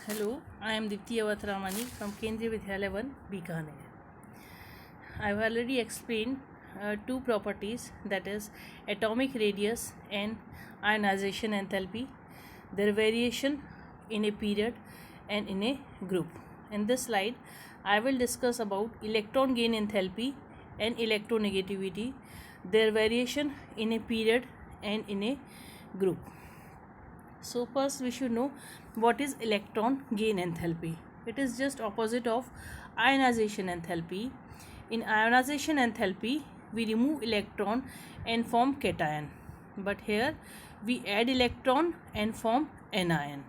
Hello, I am Dipti Avatramani from Kendriya Vidyalaya 1, Bikaner. I have already explained two properties, that is atomic radius and ionization enthalpy, their variation in a period and in a group. In this slide, I will discuss about electron gain enthalpy and electronegativity, their variation in a period and in a group. So first we should know what is electron gain enthalpy. It is just opposite of ionization enthalpy. In ionization enthalpy, we remove electron and form cation. But here we add electron and form anion.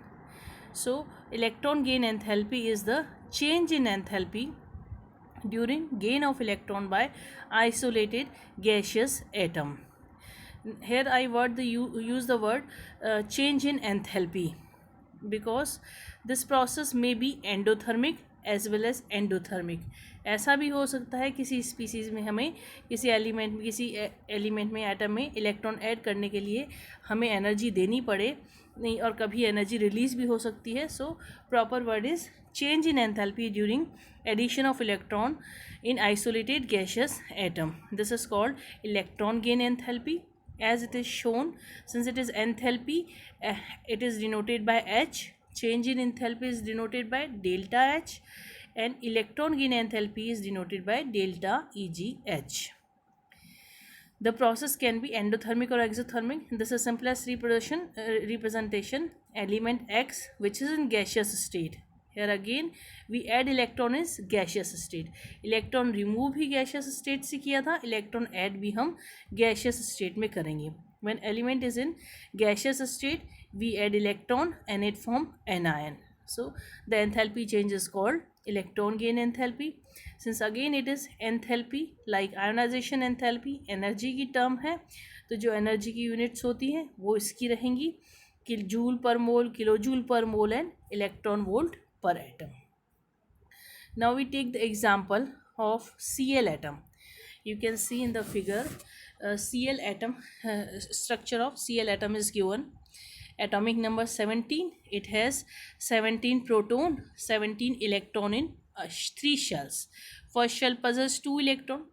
So electron gain enthalpy is the change in enthalpy during gain of electron by isolated gaseous atom. Here I use the word change in enthalpy because this process may be endothermic as well as endothermic. ऐसा भी हो सकता है किसी species में हमें किसी element में एटम में इलेक्ट्रॉन ऐड करने के लिए हमें एनर्जी देनी पड़े नहीं, और कभी एनर्जी रिलीज भी हो सकती है. So proper word is change in enthalpy during addition of electron in isolated gaseous atom. This is called electron gain enthalpy. As it is shown, since it is enthalpy, it is denoted by H. Change in enthalpy is denoted by delta H, and electron gain enthalpy is denoted by delta EgH. The process can be endothermic or exothermic. This is simplest representation. Element X, which is in gaseous state. Here again we add electron is gaseous state. Electron remove भी gaseous state से किया था, electron add भी हम gaseous state में करेंगे. When element is in gaseous state, we add electron and it form anion. So the enthalpy change is called electron gain enthalpy. Since again it is enthalpy like ionization enthalpy, energy की term है, तो जो energy की units होती हैं वो इसकी रहेंगी जूल पर मोल, किलो जूल पर mole and electron volt per atom. Now we take the example of Cl atom. You can see in the figure Cl atom, structure of Cl atom is given. Atomic number 17. It has 17 proton, 17 electron in 3 shells. First shell possesses 2 electron,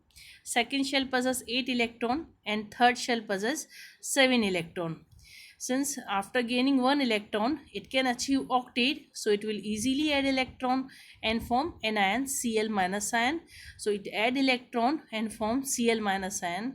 second shell possesses 8 electron, and third shell possesses 7 electron. Since after gaining 1 electron it can achieve octet, so it will easily add electron and form anion Cl minus ion. So it add electron and form Cl minus ion.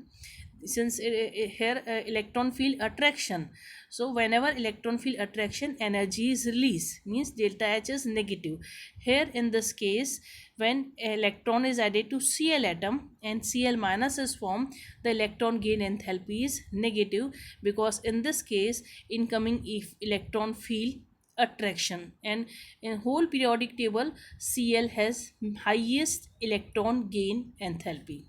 Since here electron field attraction, so whenever electron field attraction energy is released, means delta H is negative. Here in this case, when electron is added to Cl atom and Cl minus is formed, the electron gain enthalpy is negative, because in this case incoming electron field attraction, and in whole periodic table Cl has highest electron gain enthalpy.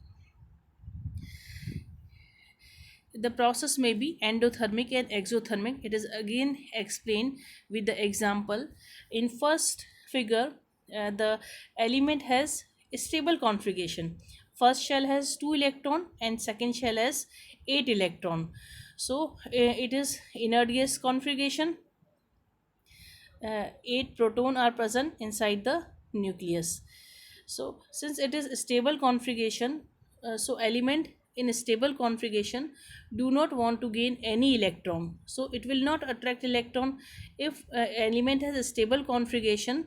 The process may be endothermic and exothermic. It is again explained with the example. In first figure, the element has a stable configuration. First shell has 2 electron and second shell has 8 electron. So it is inert gas configuration. 8 proton are present inside the nucleus. So since it is a stable configuration, so element in a stable configuration do not want to gain any electron, so it will not attract electron. If element has a stable configuration,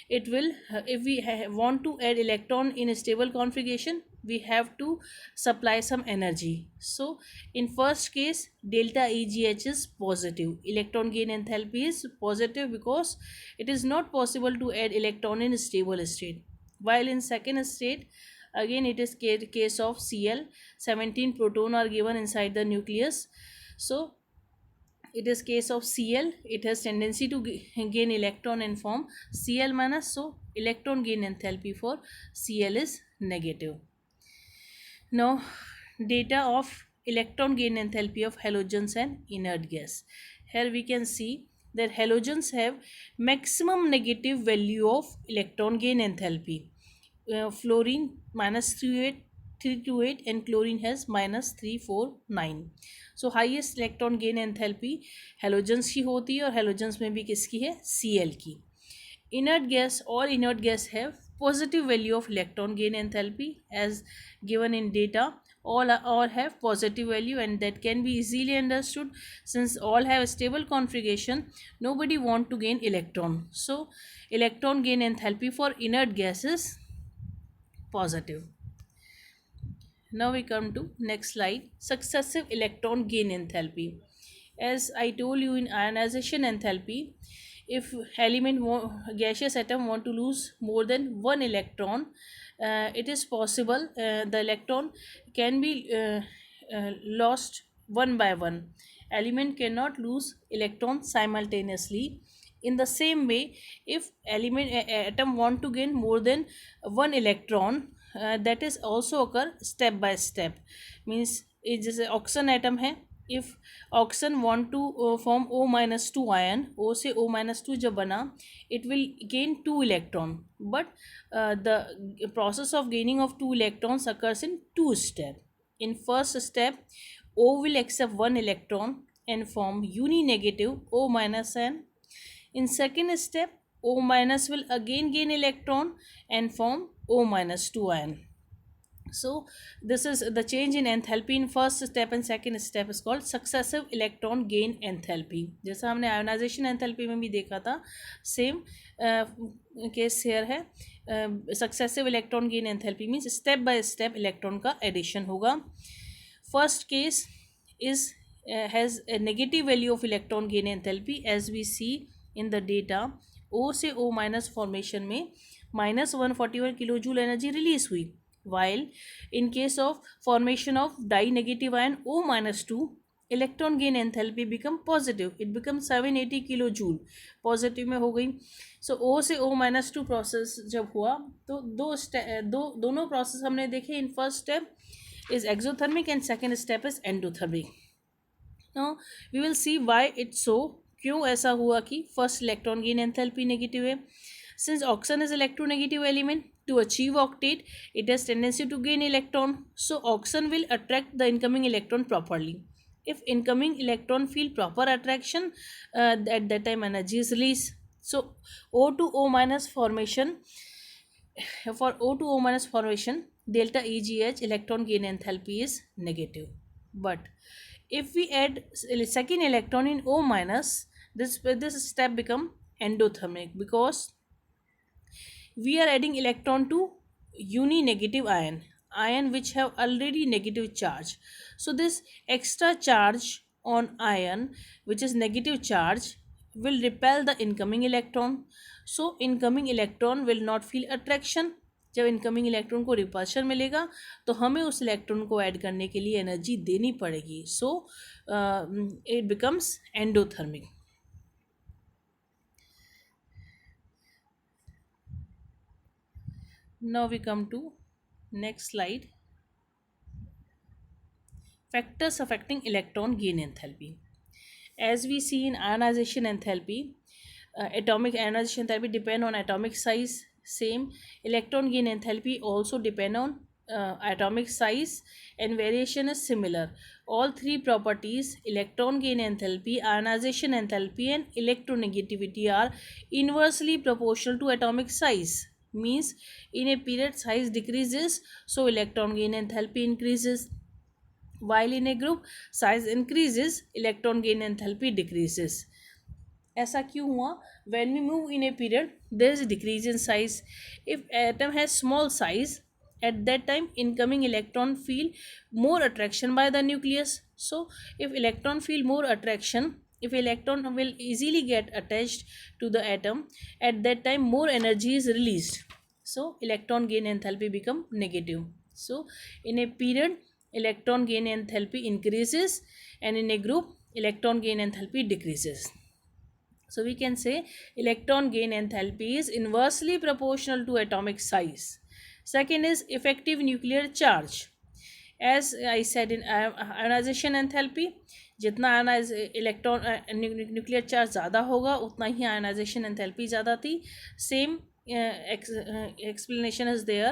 it will if we want to add electron in a stable configuration, we have to supply some energy. So in first case delta EgH is positive, electron gain enthalpy is positive, because it is not possible to add electron in a stable state. While in second state, again it is case of Cl, 17 proton are given inside the nucleus. So it is case of Cl, it has tendency to gain electron and form Cl minus, so electron gain enthalpy for Cl is negative. Now data of electron gain enthalpy of halogens and inert gas. Here we can see that halogens have maximum negative value of electron gain enthalpy. Fluorine minus 328 and chlorine has minus 349. So highest electron gain enthalpy halogens की होती है, और halogens में भी किसकी है, Cl की. Inert gas, all inert gas have positive value of electron gain enthalpy as given in data. All have positive value, and that can be easily understood since all have a stable configuration. Nobody want to gain electron, so electron gain enthalpy for inert gas is positive. Now we come to next slide, successive electron gain enthalpy. As I told you in ionization enthalpy, if gaseous atom want to lose more than one electron, it is possible the electron can be lost one by one. Element cannot lose electron simultaneously. In the same way, if atom want to gain more than one electron, that is also occur step by step. Means जैसे oxygen atom है, if oxygen want to form O minus 2 ion, O से O minus 2 जब बना, it will gain 2 electron, but the process of gaining of 2 electrons occurs in 2 step. In first step, O will accept 1 electron and form uni-negative O minus n. In second step, O minus will again gain electron and form O minus 2 ion. So this is the change in enthalpy in first step and second step is called successive electron gain enthalpy. जैसा हमने ionization enthalpy में भी देखा था, same case hair है. Successive electron gain enthalpy means step by step electron का addition होगा. First case is has a negative value of electron gain enthalpy as we see in the data. O से O minus formation में -141 kilojoule energy release हुई, while in case of formation of di-negative ion O minus 2, electron gain enthalpy become positive, it becomes 780 kilojoule, positive में हो गई. So O से O minus 2 process जब हुआ तो दोनों प्रोसेस हमने देखे. In first step is exothermic and second step is endothermic. Now we will see why it's so, क्यों ऐसा हुआ कि first electron gain enthalpy negative है. Since oxygen is electronegative element, to achieve octet, it has tendency to gain electron. So oxygen will attract the incoming electron properly. If incoming electron feel proper attraction, at that time energy is released. So O to O minus formation, for O to O minus formation, delta EGH electron gain enthalpy is negative. But if we add second electron in O minus, this step become endothermic because we are adding electron to uni-negative ion which have already negative charge. So this extra charge on ion which is negative charge will repel the incoming electron. So incoming electron will not feel attraction. जब incoming electron को repulsion मिलेगा तो हमें उस electron को add करने के लिए एनर्जी देनी पड़ेगी. So it becomes endothermic. Now we come to next slide, factors affecting electron gain enthalpy. As we see in ionization enthalpy, atomic ionization enthalpy depend on atomic size. Same electron gain enthalpy also depend on atomic size, and variation is similar. All three properties, electron gain enthalpy, ionization enthalpy and electronegativity, are inversely proportional to atomic size. Means in a period size decreases, so electron gain enthalpy increases, while in a group size increases, electron gain enthalpy decreases. ऐसा क्यों हुआ? When we move in a period, there is a decrease in size. If atom has small size, at that time incoming electron feel more attraction by the nucleus. So if electron feel more attraction, if electron will easily get attached to the atom, at that time more energy is released. So electron gain enthalpy become negative. So in a period electron gain enthalpy increases, and in a group electron gain enthalpy decreases. So we can say electron gain enthalpy is inversely proportional to atomic size. Second is effective nuclear charge. As I said in ionization enthalpy, जितना electron nuclear charge ज़्यादा होगा उतना ही ionization enthalpy ज़्यादा थी. Same explanation is there.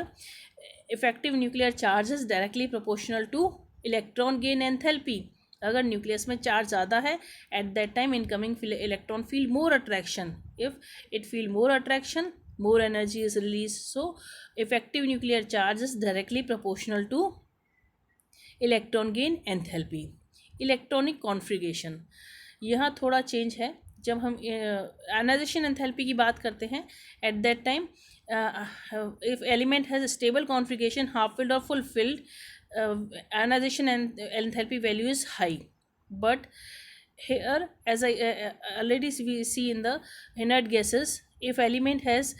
Effective nuclear charge is directly proportional to electron gain enthalpy. अगर nucleus में charge ज़्यादा है, eight that time incoming electron feel more attraction. If it feel more attraction, more energy is released. So effective nuclear charge is directly proportional to electron gain enthalpy. Electronic configuration, यहाँ थोड़ा change है. जब हम ionization enthalpy की बात करते हैं, at that time if element has stable configuration, half filled और full filled, ionization enthalpy value is high. But here, as I already we see in the inert gases, if element has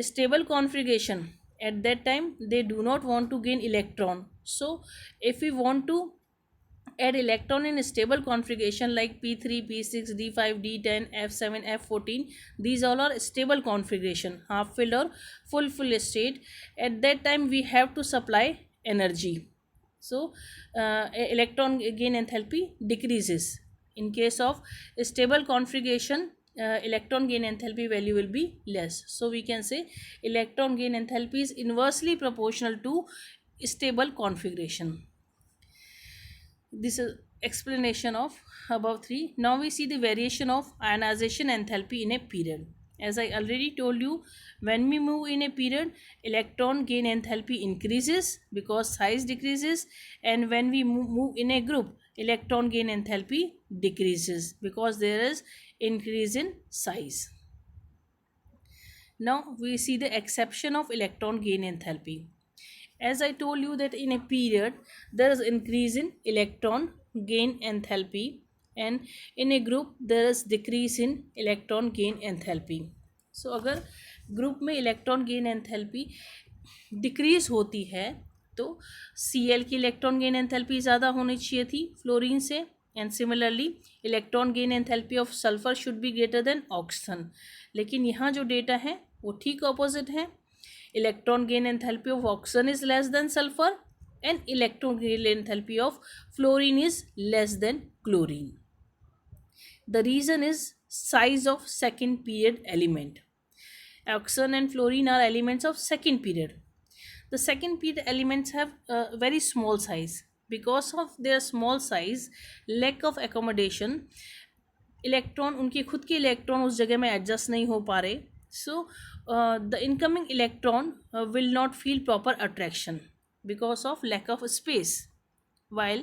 stable configuration, at that time they do not want to gain electron. So if we want to add electron in stable configuration like p3, p6, d5, d10, f7, f14, these all are stable configuration, half filled or full state. At that time we have to supply energy. So electron gain enthalpy decreases. In case of stable configuration, electron gain enthalpy value will be less. So we can say electron gain enthalpy is inversely proportional to stable configuration. This is explanation of above three. Now we see the variation of ionization enthalpy in a period. As I already told you, when we move in a period, electron gain enthalpy increases because size decreases, and when we move in a group, electron gain enthalpy decreases because there is increase in size. Now we see the exception of electron gain enthalpy. As I told you that in a period there is increase in electron gain enthalpy, and in a group there is decrease in electron gain enthalpy. So अगर group में electron gain enthalpy decrease होती है तो Cl की electron gain enthalpy ज़्यादा होनी चाहिए थी फ्लोरीन से, and similarly electron gain enthalpy of sulphur should be greater than oxygen. लेकिन यहाँ जो डेटा है वो ठीक ऑपोजिट है. Electron gain enthalpy of oxygen is less than sulphur, and electron gain enthalpy of fluorine is less than chlorine. The reason is size of second period element. Oxygen and fluorine are elements of second period. The second period elements have a very small size. Because of their small size, lack of accommodation, electron उनके खुद के electron उस जगह में adjust नहीं हो पा रहे. So the incoming electron will not feel proper attraction because of lack of space. While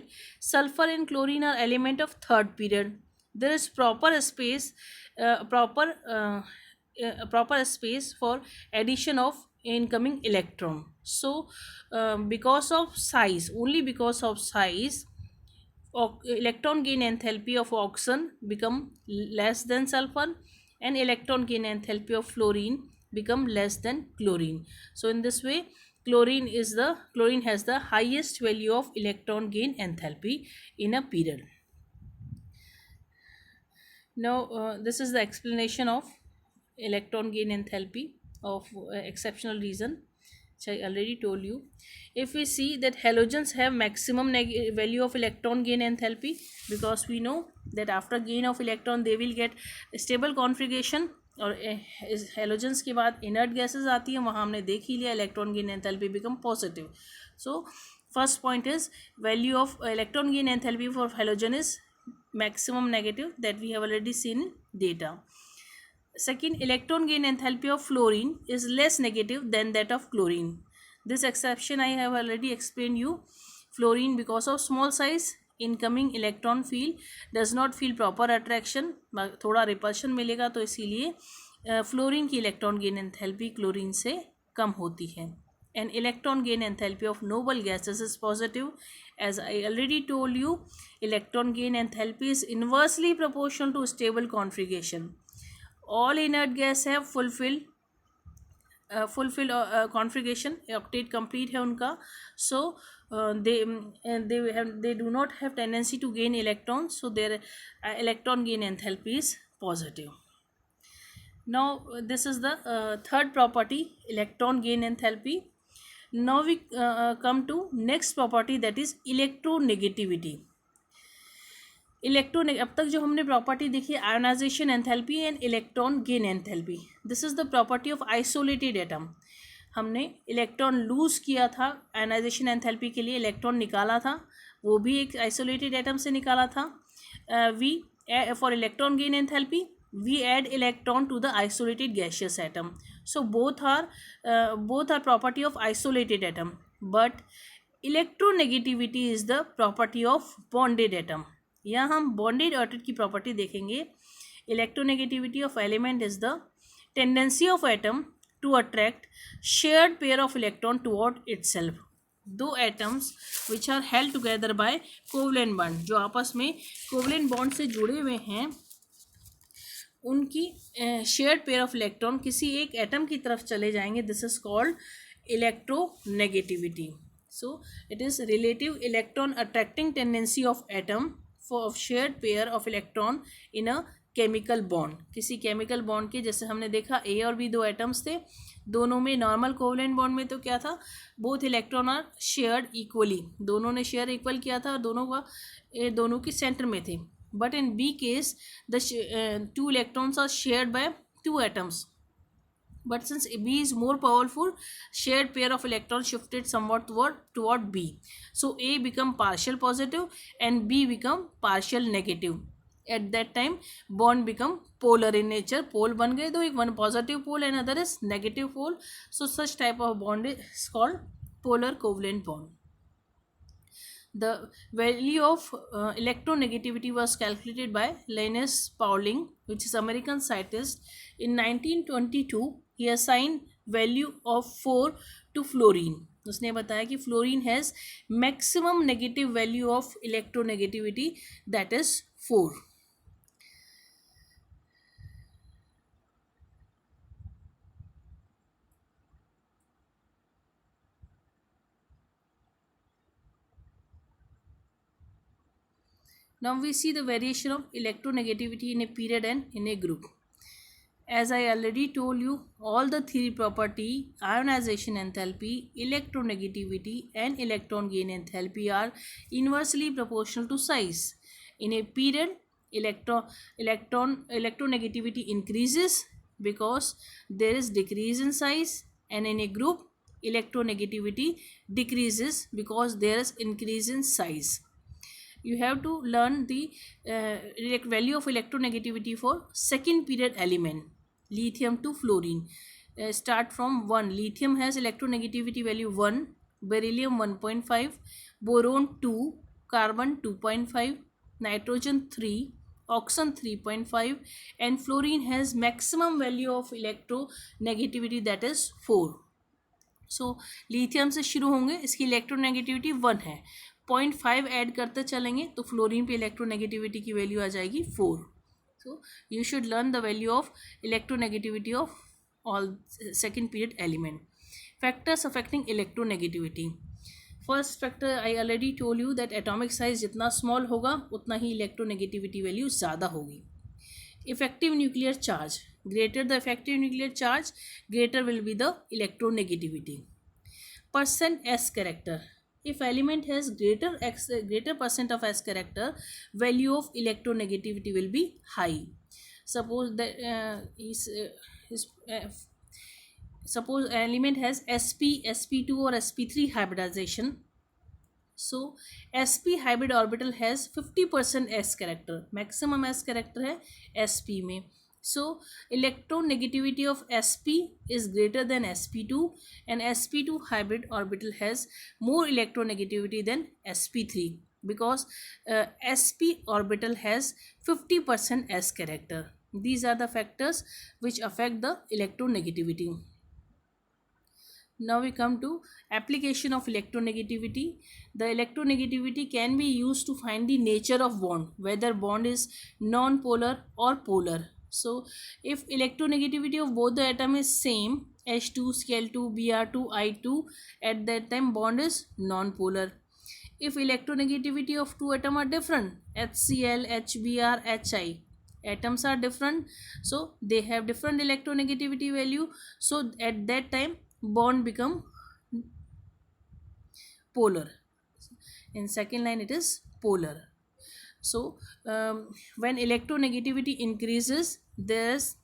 sulfur and chlorine are element of third period, there is proper space for addition of incoming electron. So because of size, only because of size, electron gain enthalpy of oxygen become less than sulfur, and electron gain enthalpy of fluorine become less than chlorine. So in this way chlorine has the highest value of electron gain enthalpy in a period. Now this is the explanation of electron gain enthalpy of exceptional reason, which I already told you. If we see that halogens have maximum value of electron gain enthalpy, because we know that after gain of electron they will get stable configuration, और halogens के बाद inert gases आती हैं, वहाँ हमने देख ही लिया electron gain enthalpy become positive. So first point is value of electron gain enthalpy for halogen is maximum negative, that we have already seen in data. Second, electron gain enthalpy of fluorine is less negative than that of chlorine. This exception I have already explained you. Fluorine, because of small size, incoming electron field does not feel proper attraction, थोड़ा repulsion मिलेगा, तो इसीलिए fluorine की electron gain enthalpy chlorine से कम होती है. And electron gain enthalpy of noble gases is positive. As I already told you, electron gain enthalpy is inversely proportional to stable configuration. All inert gas have fulfilled configuration, octet complete है उनका. So they do not have tendency to gain electrons, so their electron gain enthalpy is positive. Now this is the third property, electron gain enthalpy. Now we come to next property, that is electronegativity. अब तक जो हमने property देखी ionisation enthalpy and electron gain enthalpy. This is the property of isolated atom. हमने electron loose किया था ionisation enthalpy के लिए, इलेक्ट्रॉन निकाला था, वो भी एक आइसोलेटेड एटम से निकाला था. We for electron gain enthalpy we add electron to the isolated gaseous atom. So both are property of isolated atom, but electronegativity is the property of bonded atom. यहाँ हम bonded atom की property देखेंगे. Electronegativity of element is the tendency of atom to attract shared pair of electron toward itself. दो atoms which are held together by covalent bond, जो आपस में covalent bond से जुड़े हुए हैं, उनकी शेयर्ड पेयर ऑफ इलेक्ट्रॉन किसी एक एटम की तरफ चले जाएंगे. This is called electronegativity. So it is relative electron attracting tendency of atom for shared pair of electron in a chemical bond. किसी केमिकल बॉन्ड के, जैसे हमने देखा ए और बी दो एटम्स थे, दोनों में नॉर्मल कोवलेंट बॉन्ड में तो क्या था, both electron are shared equally, दोनों ने शेयर इक्वल किया था और दोनों के सेंटर में थे. But in B case, the two electrons are shared by two atoms. But since B is more powerful, shared pair of electrons shifted somewhat toward B. So A become partial positive and B become partial negative. At that time, bond become polar in nature. Pole बन गए दो, एक one positive pole and other is negative pole. So such type of bond is called polar covalent bond. The value of electronegativity was calculated by Linus Pauling, which is American scientist. In 1922, he assigned value of 4 to fluorine. उसने बताया कि fluorine has maximum negative value of electronegativity, that is 4. Now we see the variation of electronegativity in a period and in a group. As I already told you, all the three property, ionization enthalpy, electronegativity and electron gain enthalpy are inversely proportional to size. In a period, electronegativity increases because there is decrease in size, and in a group, electronegativity decreases because there is increase in size. You have to learn the value of electronegativity for second period element, lithium to fluorine. Start from 1. Lithium has electronegativity value 1, beryllium 1.5, boron 2, carbon 2.5, nitrogen 3, oxygen 3.5, and fluorine has maximum value of electronegativity, that is 4. So lithium से शुरू होंगे, इसकी electronegativity 1 है, 0.5 add करते चलेंगे तो fluorine पे electronegativity की वैल्यू आ जाएगी 4. So you should learn the value of electronegativity of all second period element. Factors affecting electronegativity. First factor I already told you that atomic size जितना स्मॉल होगा उतना ही इलेक्ट्रोनेगेटिविटी वैल्यू ज़्यादा होगी. Effective nuclear charge. Greater the effective nuclear charge, greater will be the electronegativity. Percent S character. If element has greater percent of S character, value of electronegativity will be high. Suppose that suppose element has sp, sp2 or sp3 hybridization. So sp hybrid orbital has 50% s character, maximum s character है sp में. So electronegativity of sp is greater than sp2, and sp2 hybrid orbital has more electronegativity than sp3 because sp orbital has 50% s character. These are the factors which affect the electronegativity. Now we come to application of electronegativity. The electronegativity can be used to find the nature of bond, whether bond is non-polar or polar. So if electronegativity of both the atom is same, H2, Cl2, Br2, I2, at that time bond is non-polar. If electronegativity of two atoms are different, HCl, HBr, Hi, atoms are different, so they have different electronegativity value, so at that time bond become polar. In second line it is polar. So when electronegativity increases, there's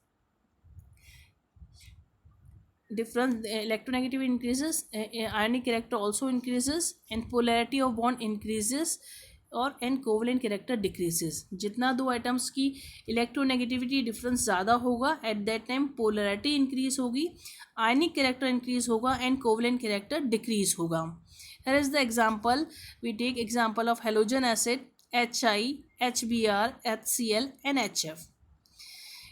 difference, electronegativity increases, ionic character also increases, and polarity of bond increases, और and covalent character decreases. जितना दो items की electronegativity difference ज़्यादा होगा at that time polarity increase होगी, ionic character increase होगा and covalent character decrease होगा. Here is the example, we take example of halogen acid HI, HBr, HCl and HF.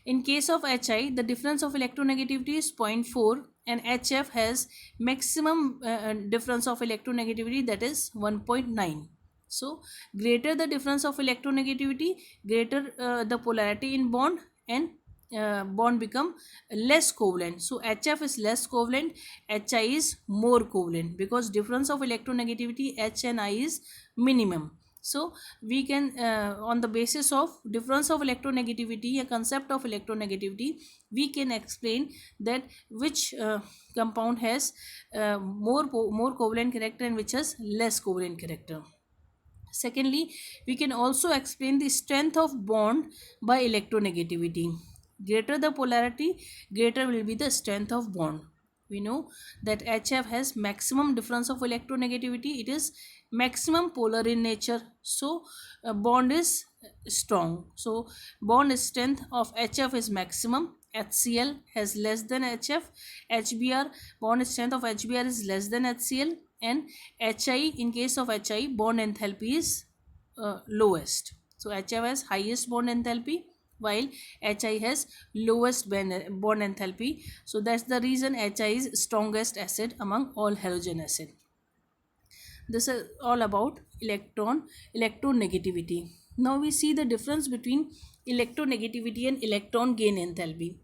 In case of HI, the difference of electronegativity is 0.4 and HF has maximum difference of electronegativity, that is 1.9. So, greater the difference of electronegativity, greater the polarity in bond, and bond become less covalent. So, HF is less covalent, HI is more covalent, because difference of electronegativity H and I is minimum. So we can on the basis of difference of electronegativity, a concept of electronegativity, we can explain that which compound has more covalent character and which has less covalent character. Secondly, we can also explain the strength of bond by electronegativity. Greater the polarity, greater will be the strength of bond. We know that HF has maximum difference of electronegativity. It is maximum polar in nature. So, bond is strong. So, bond strength of HF is maximum. HCl has less than HF. HBr, bond strength of HBr is less than HCl. And HI, in case of HI, bond enthalpy is lowest. So, HF has highest bond enthalpy while HI has lowest bond enthalpy. So that's the reason HI is strongest acid among all halogen acid. This is all about electronegativity. Now we see the difference between electronegativity and electron gain enthalpy.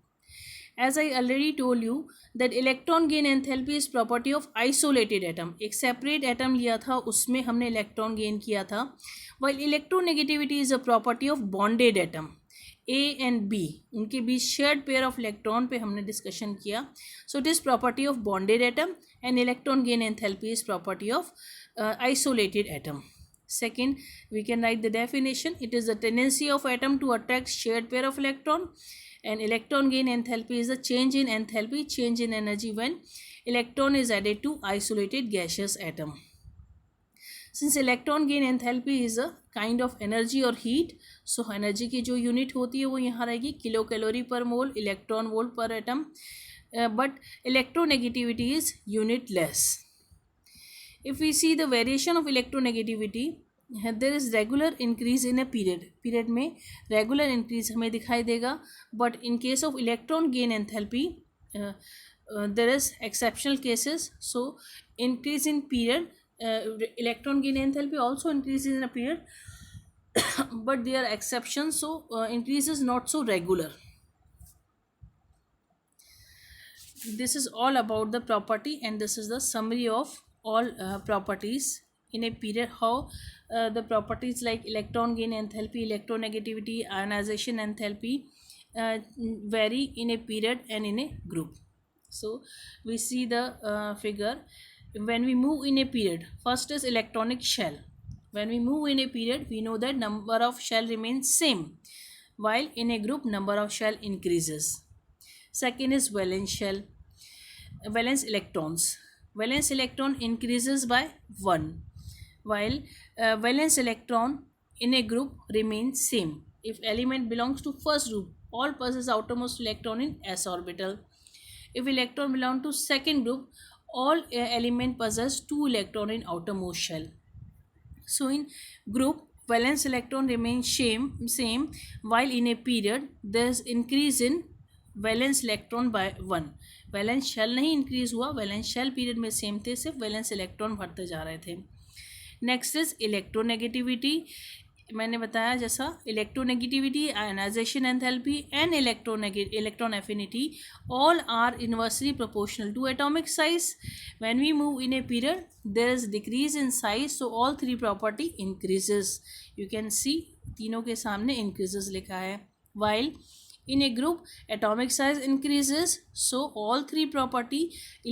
As I already told you that electron gain enthalpy is property of isolated atom. एक separate atom लिया था, उसमें हमने electron gain किया था. While electronegativity is a property of bonded atom. A and B, उनके बीच shared pair of electron पे हमने discussion किया. So it is property of bonded atom and electron gain enthalpy is property of isolated atom. Second, we can write the definition. It is the tendency of atom to attract shared pair of electron, and electron gain enthalpy is the change in enthalpy, change in energy when electron is added to isolated gaseous atom. Since electron gain enthalpy is a kind of energy or heat, so energy की जो unit होती है वो यहाँ रहेगी kilo calorie पर मोल, electron volt पर atom, but electronegativity is unitless. If we see the variation of electronegativity, there is regular increase in a period में regular increase हमें दिखाई देगा, but in case of electron gain enthalpy there is exceptional cases. So increase in period, electron gain enthalpy also increases in a period but there are exceptions, so increase is not so regular. This is all about the property, and this is the summary of all properties in a period, how the properties like electron gain enthalpy, electronegativity, ionization enthalpy vary in a period and in a group. So we see the figure. When we move in a period, first is electronic shell. When we move in a period, we know that number of shell remains same, while in a group number of shell increases. Second is valence shell. Valence electrons. Valence electron increases by 1, while valence electron in a group remains same. If element belongs to first group, all possess outermost electron in s orbital. If electron belong to second group, all element possess 2 electron in outermost shell. So in group, valence electron remains same, while in a period there is increase in valence electron by 1. Valence shell नहीं increase हुआ, valence shell period में same थे, सिर्फ valence electron बढ़ते जा रहे थे. Next is electronegativity. मैंने बताया जैसा electronegativity, ionization enthalpy and electron affinity all are inversely proportional to atomic size. When we move in a period there is decrease in size, so all three property increases. You can see तीनों के सामने increases लिखा है. While in a group atomic size increases, so all three property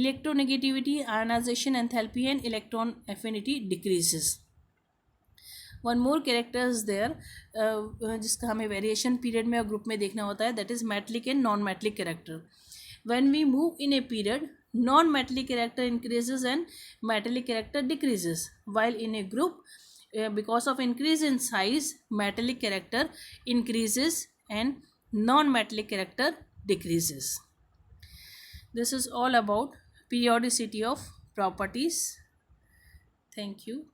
electronegativity, ionization enthalpy and electron affinity decreases. One more character is there जिसका हमें variation period में और group में देखना होता है, that is metallic and non metallic character. when we move in a period, non-metallic character increases and metallic character decreases, while in a group, because of increase in size, metallic character increases and non-metallic character decreases. This is all about periodicity of properties. Thank you.